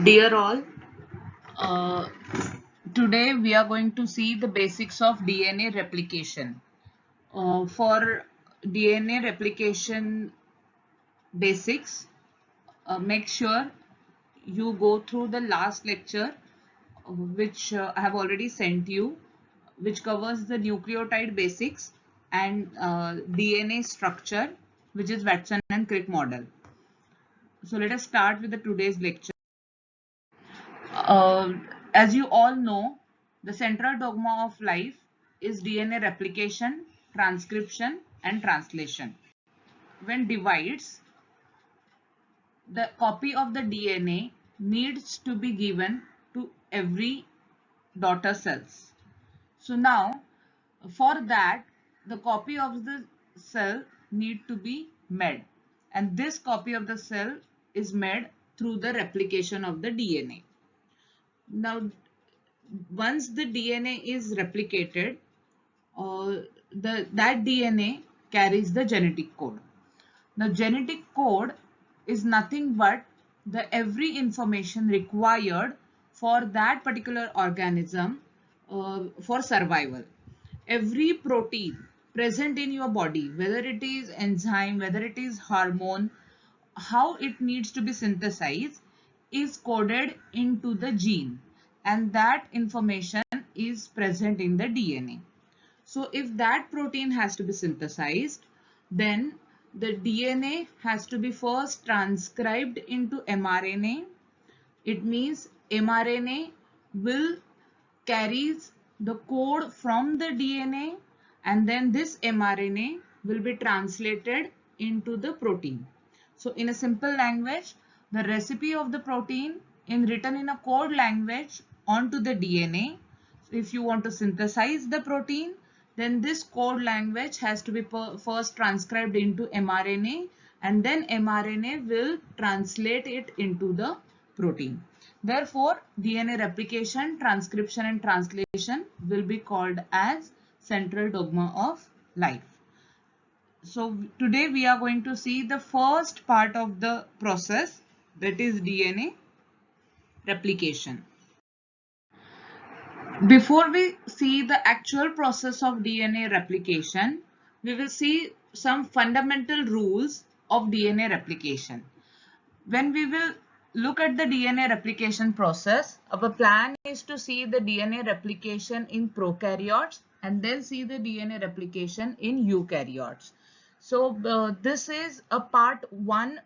Dear all, uh, today we are going to see the basics of DNA replication. For DNA replication basics, make sure you go through the last lecture which I have already sent you, which covers the nucleotide basics and DNA structure, which is Watson and Crick model. So let us start with the today's lecture. Uh, as you all know, the central dogma of life is DNA replication, transcription, and translation. When divides, the copy of the DNA needs to be given to every daughter cells. So now, for that, the copy of the cell need to be made, and this copy of the cell is made through the replication of the DNA. Now, once the DNA is replicated, that DNA carries the genetic code. The genetic code is nothing but the every information required for that particular organism for survival. Every protein present in your body, whether it is enzyme, whether it is hormone, how it needs to be synthesized is coded into the gene, and that information is present in the DNA. So if that protein has to be synthesized, then the DNA has to be first transcribed into mRNA. It means mRNA will carries the code from the DNA, and then this mRNA will be translated into the protein. So in a simple language, the recipe of the protein is written in a code language onto the DNA. So if you want to synthesize the protein, then this code language has to be first transcribed into mRNA, and then mRNA will translate it into the protein. Therefore, DNA replication, transcription and translation will be called as central dogma of life. So today we are going to see the first part of the process, that is DNA replication. Before we see the actual process of DNA replication, we will see some fundamental rules of DNA replication. When we will look at the DNA replication process, our plan is to see the DNA replication in prokaryotes and then see the DNA replication in eukaryotes. So this is a part 1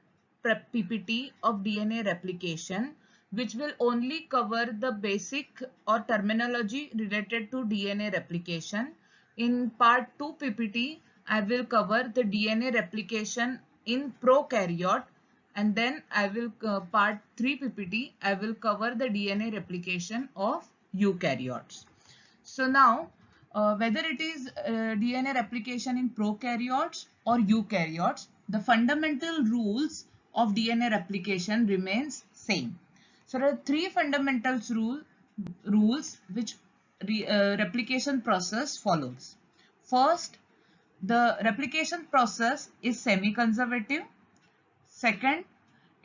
PPT of DNA replication, which will only cover the basic or terminology related to DNA replication. In part 2 PPT, I will cover the DNA replication in prokaryote, and then I will part 3 PPT, I will cover the DNA replication of eukaryotes. So now, whether it is DNA replication in prokaryotes or eukaryotes, the fundamental rules of DNA replication remains same. So there are three fundamental rules which replication process follows. First, the replication process is semi-conservative. Second,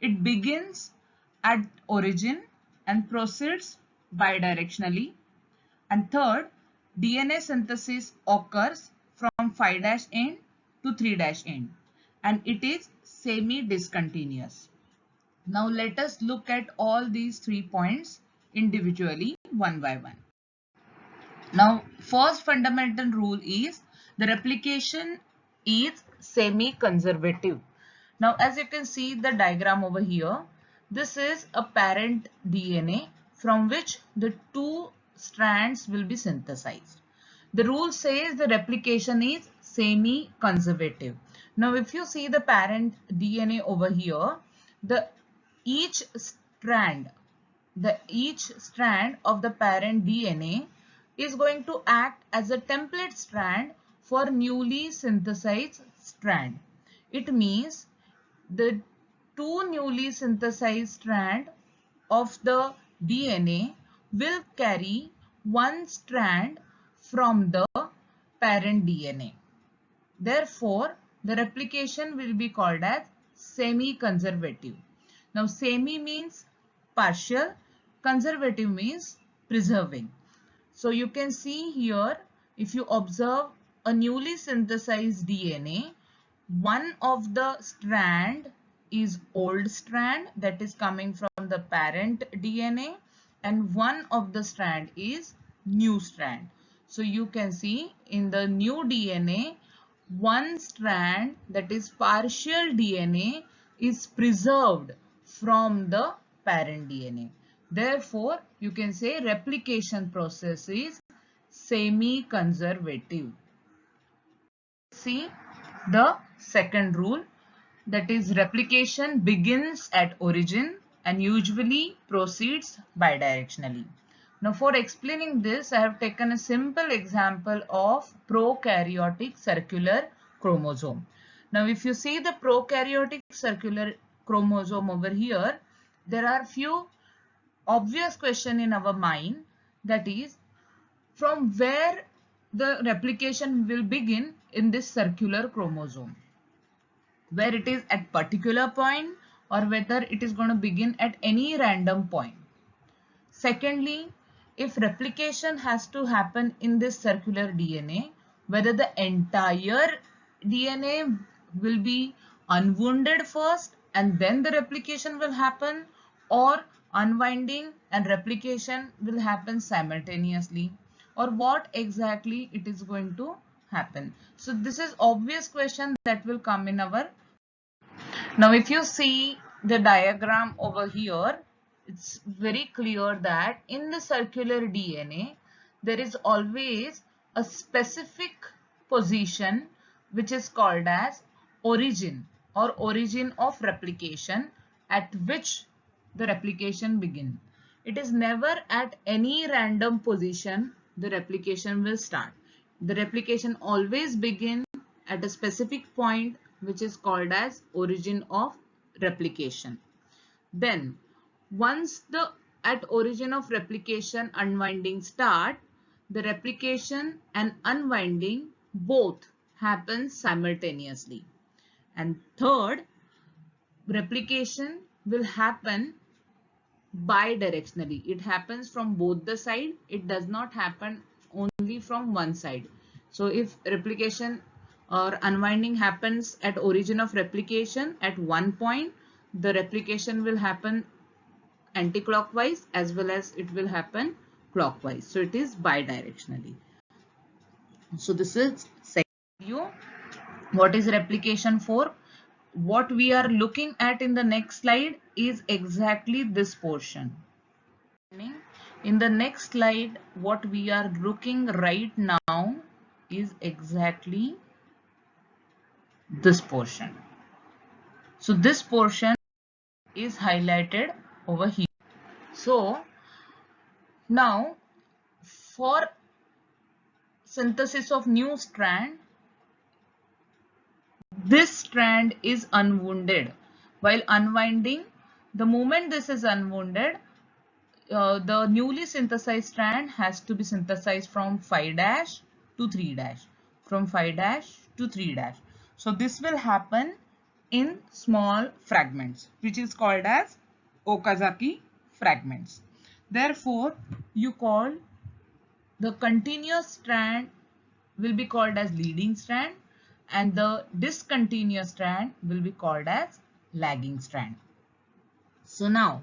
it begins at origin and proceeds bidirectionally. And third, DNA synthesis occurs from 5' end to 3' end, and it is semi-discontinuous. Now let us look at all these 3 points individually one by one. Now first fundamental rule is the replication is semi-conservative. Now as you can see the diagram over here, this is a parent DNA from which the two strands will be synthesized. The rule says the replication is semi-conservative. Now if you see the parent DNA over here, the each strand each strand of the parent DNA is going to act as a template strand for newly synthesized strand. It means the two newly synthesized strand of the DNA will carry one strand from the parent DNA. Therefore, the replication will be called as semi-conservative. Now, semi means partial. Conservative means preserving. So you can see here, if you observe a newly synthesized DNA, one of the strand is old strand that is coming from the parent DNA, and one of the strand is new strand. So you can see in the new DNA, one strand, that is partial DNA, is preserved from the parent DNA. Therefore, you can say replication process is semi-conservative. See the second rule, that is replication begins at origin and usually proceeds bidirectionally. Now for explaining this, I have taken a simple example of prokaryotic circular chromosome. Now if you see the prokaryotic circular chromosome over here, there are few obvious questions in our mind, that is, from where the replication will begin in this circular chromosome, where it is at particular point or whether it is going to begin at any random point. Secondly, if replication has to happen in this circular DNA, whether the entire DNA will be unwounded first and then the replication will happen, or unwinding and replication will happen simultaneously, or what exactly it is going to happen. So this is obvious question that will come in our. Now if you see the diagram over here, it's very clear that in the circular DNA, there is always a specific position which is called as origin or origin of replication, at which the replication begins. It is never at any random position the replication will start. The replication always begins at a specific point which is called as origin of replication. Then once the at origin of replication unwinding start, the replication and unwinding both happen simultaneously. And third, replication will happen bidirectionally. It happens from both the side. It does not happen only from one side. So if replication or unwinding happens at origin of replication at one point, the replication will happen anti-clockwise as well as it will happen clockwise. So it is bidirectionally. So this is second view. What is replication for? What we are looking at in the next slide is exactly this portion. In the next slide, what we are looking right now is exactly this portion. So this portion is highlighted over here. So now for synthesis of new strand, this strand is unwounded. While unwinding, the moment this is unwounded, the newly synthesized strand has to be synthesized from 5' to 3', from 5' to 3'. So this will happen in small fragments, which is called as Okazaki fragments. Therefore, you call the continuous strand will be called as leading strand, and the discontinuous strand will be called as lagging strand. So now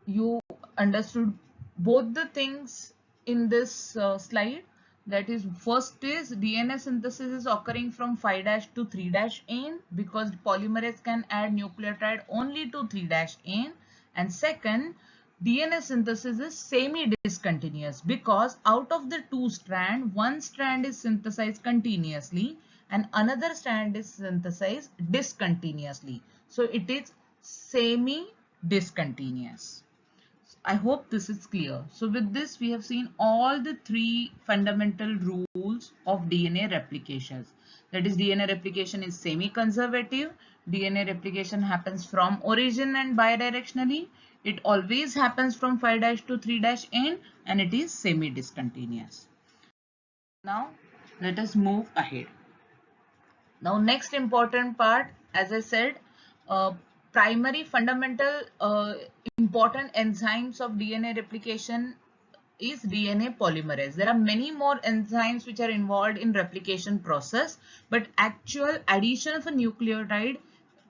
you understood both the things in this slide. That is, first is DNA synthesis is occurring from 5' to 3' in, because polymerase can add nucleotide only to 3' in. And second, DNA synthesis is semi-discontinuous, because out of the two strands, one strand is synthesized continuously and another strand is synthesized discontinuously. So it is semi-discontinuous. I hope this is clear. So with this, we have seen all the three fundamental rules of DNA replications. That is, DNA replication is semi-conservative. DNA replication happens from origin and bidirectionally. It always happens from 5' to 3' in, and it is semi-discontinuous. Now, let us move ahead. Now, next important part, as I said, primary fundamental important important enzymes of DNA replication is DNA polymerase. There are many more enzymes which are involved in replication process, but actual addition of a nucleotide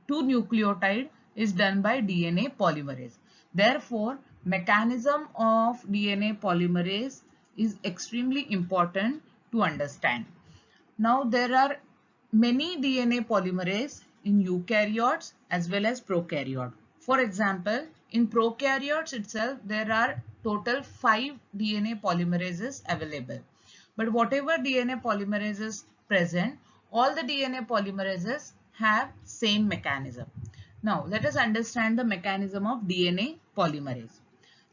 to nucleotide is done by DNA polymerase. Therefore, mechanism of DNA polymerase is extremely important to understand. Now there are many DNA polymerase in eukaryotes as well as prokaryote. For example, in prokaryotes itself there are total 5 DNA polymerases available. But whatever DNA polymerase is present, all the DNA polymerases have same mechanism. Now let us understand the mechanism of DNA polymerase.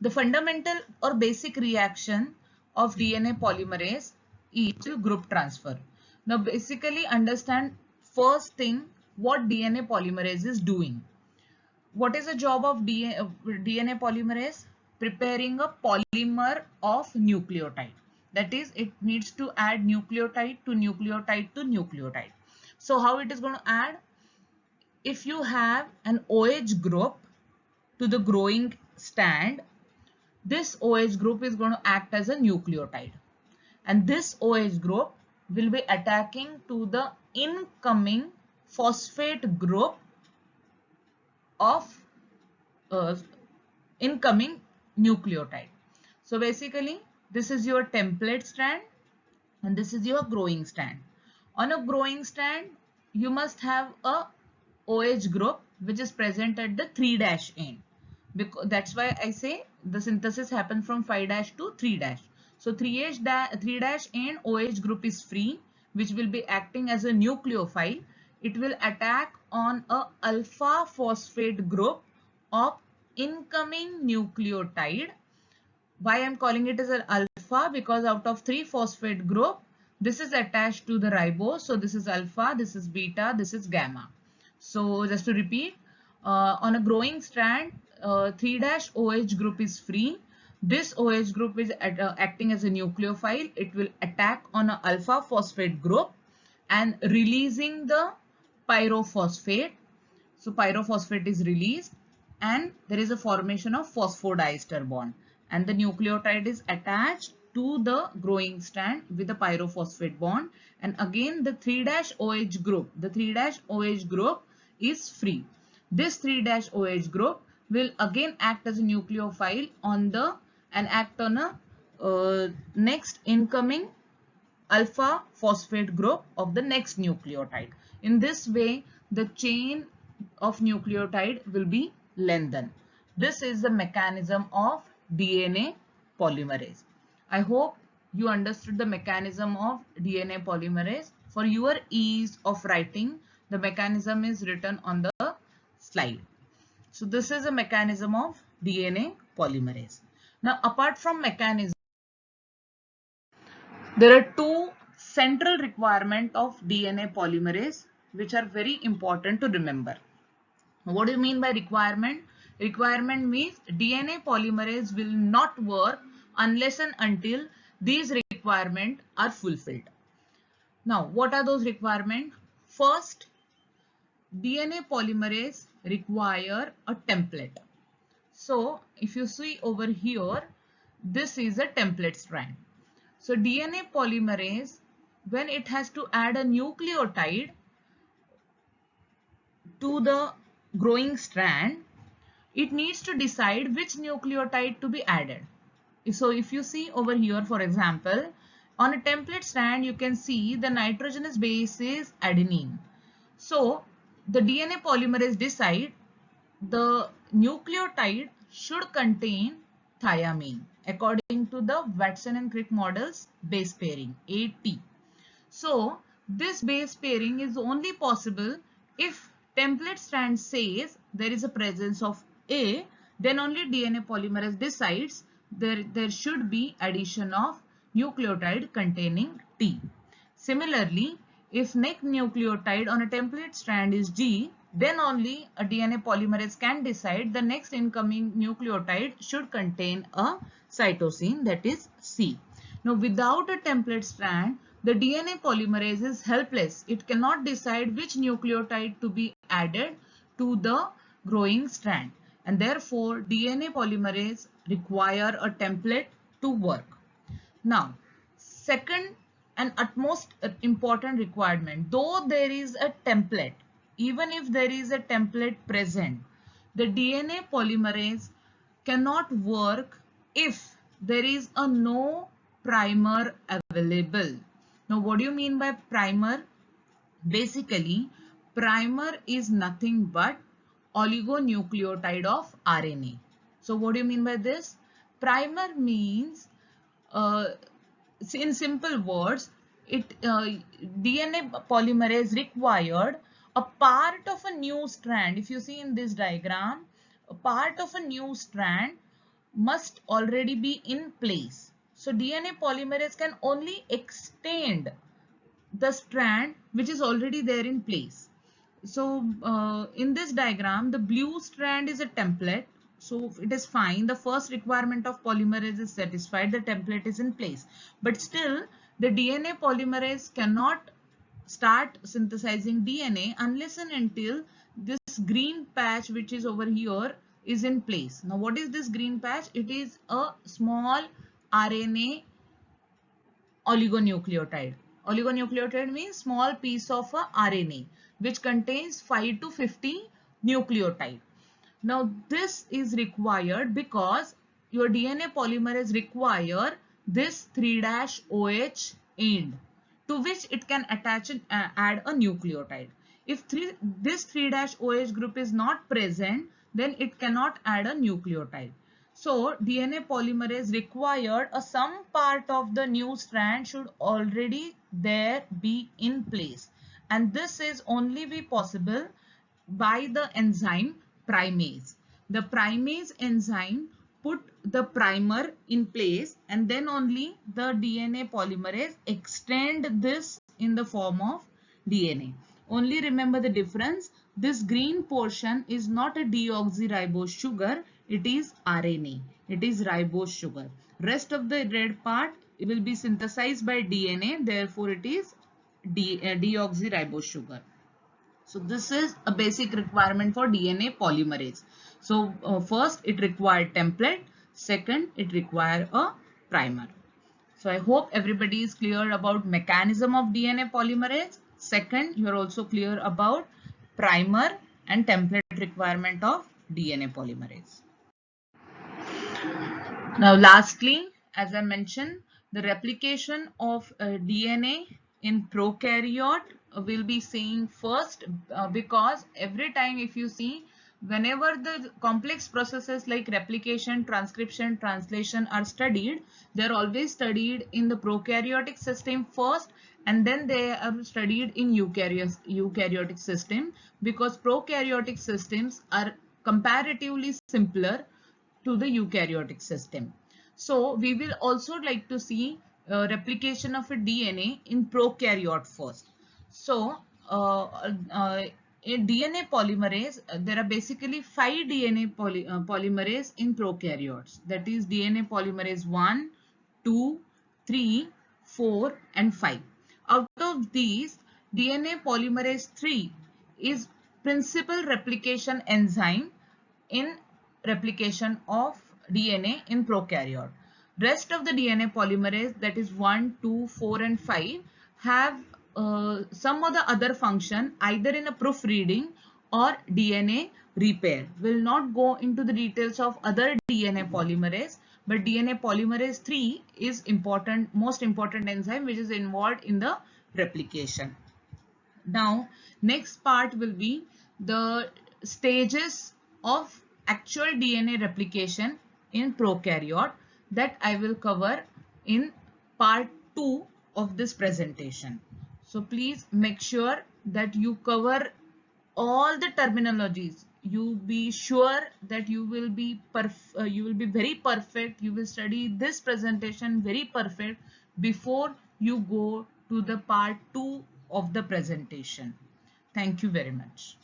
The fundamental or basic reaction of DNA polymerase is group transfer. Now basically understand first thing what DNA polymerase is doing. What is the job of DNA polymerase? Preparing a polymer of nucleotide. That is, it needs to add nucleotide to nucleotide to nucleotide. So how it is going to add? If you have an OH group to the growing strand, this OH group is going to act as a nucleotide. And this OH group will be attacking to the incoming phosphate group of incoming nucleotide. So basically this is your template strand and this is your growing strand. On a growing strand you must have a OH group which is present at the 3' end. Because that's why I say the synthesis happens from 5' to 3'. So 3' end OH group is free, which will be acting as a nucleophile. It will attack on a alpha phosphate group of incoming nucleotide. Why I'm calling it as an alpha? Because out of 3 phosphate group, this is attached to the ribose. So this is alpha, this is beta, this is gamma. So just to repeat, on a growing strand, 3' OH group is free. This OH group is acting as a nucleophile. It will attack on an alpha phosphate group and releasing the pyrophosphate. So pyrophosphate is released and there is a formation of phosphodiester bond and the nucleotide is attached to the growing strand with the pyrophosphate bond, and again the 3' OH group, is free. This 3' OH group will again act as a nucleophile on the and act on a next incoming alpha phosphate group of the next nucleotide. In this way, the chain of nucleotide will be lengthened. This is the mechanism of DNA polymerase. I hope you understood the mechanism of DNA polymerase. For your ease of writing, the mechanism is written on the slide. So this is a mechanism of DNA polymerase. Now apart from mechanism, there are two central requirements of DNA polymerase which are very important to remember. What do you mean by requirement? Requirement means DNA polymerase will not work unless and until these requirements are fulfilled. Now, what are those requirements? First, DNA polymerase require a template. So, if you see over here, this is a template strand. So, DNA polymerase, when it has to add a nucleotide to the growing strand, it needs to decide which nucleotide to be added. So if you see over here, for example, on a template strand, you can see the nitrogenous base is adenine. So the DNA polymerase decide the nucleotide should contain thiamine according to the Watson and Crick models base pairing AT. So this base pairing is only possible if template strand says there is a presence of A, then only DNA polymerase decides there should be addition of nucleotide containing T. Similarly, if next nucleotide on a template strand is G, then only a DNA polymerase can decide the next incoming nucleotide should contain a cytosine, that is C. Now, without a template strand, the DNA polymerase is helpless. It cannot decide which nucleotide to be added to the growing strand. and therefore DNA polymerase require a template to work. Now, second and utmost important requirement, though there is a template, even if there is a template present, the DNA polymerase cannot work if there is a no primer available. Now, what do you mean by primer? Basically, primer is nothing but oligonucleotide of RNA. So, what do you mean by this? Primer means, uh, in simple words, DNA polymerase required a part of a new strand. If you see in this diagram, a part of a new strand must already be in place. So DNA polymerase can only extend the strand which is already there in place. So in this diagram, the blue strand is a template. So it is fine. The first requirement of polymerase is satisfied. The template is in place. But still, the DNA polymerase cannot start synthesizing DNA unless and until this green patch which is over here is in place. Now, what is this green patch? It is a small RNA oligonucleotide. Oligonucleotide means small piece of a RNA which contains 5 to 50 nucleotide. Now this is required because your DNA polymerase require this 3-OH end to which it can attach and add a nucleotide. If this 3-OH group is not present, then it cannot add a nucleotide. So DNA polymerase required some part of the new strand should already there be in place, and this is only be possible by the enzyme primase. The primase enzyme put the primer in place, and then only the DNA polymerase extend this in the form of DNA. Only remember the difference. This green portion is not a deoxyribose sugar, it is RNA. It is ribose sugar. Rest of the red part will be synthesized by DNA, therefore it is deoxyribose sugar. So this is a basic requirement for DNA polymerase. So first it required template, second it required a primer. So I hope everybody is clear about mechanism of DNA polymerase. Second, you are also clear about primer and template requirement of DNA polymerase. Now lastly, as I mentioned, the replication of DNA in prokaryote will be seen first because every time if you see, whenever the complex processes like replication, transcription, translation are studied, they are always studied in the prokaryotic system first, and then they are studied in eukaryotic system, because prokaryotic systems are comparatively simpler to the eukaryotic system. So we will also like to see replication of a DNA in prokaryote first. So in DNA polymerase, there are basically 5 DNA polymerase in prokaryotes. That is DNA polymerase 1, 2, 3, 4 and 5. Out of these, DNA polymerase 3 is principal replication enzyme in replication of DNA in prokaryote. Rest of the DNA polymerase, that is 1, 2, 4 and 5, have some of the other function either in a proofreading or DNA repair. Will not go into the details of other DNA polymerase, but DNA polymerase 3 is important, most important enzyme which is involved in the replication. Now, next part will be the stages of actual DNA replication in prokaryote that I will cover in part 2 of this presentation. So please make sure that you cover all the terminologies. You be sure that you will be very perfect. You will study this presentation very perfect before you go to the part 2 of the presentation. Thank you very much.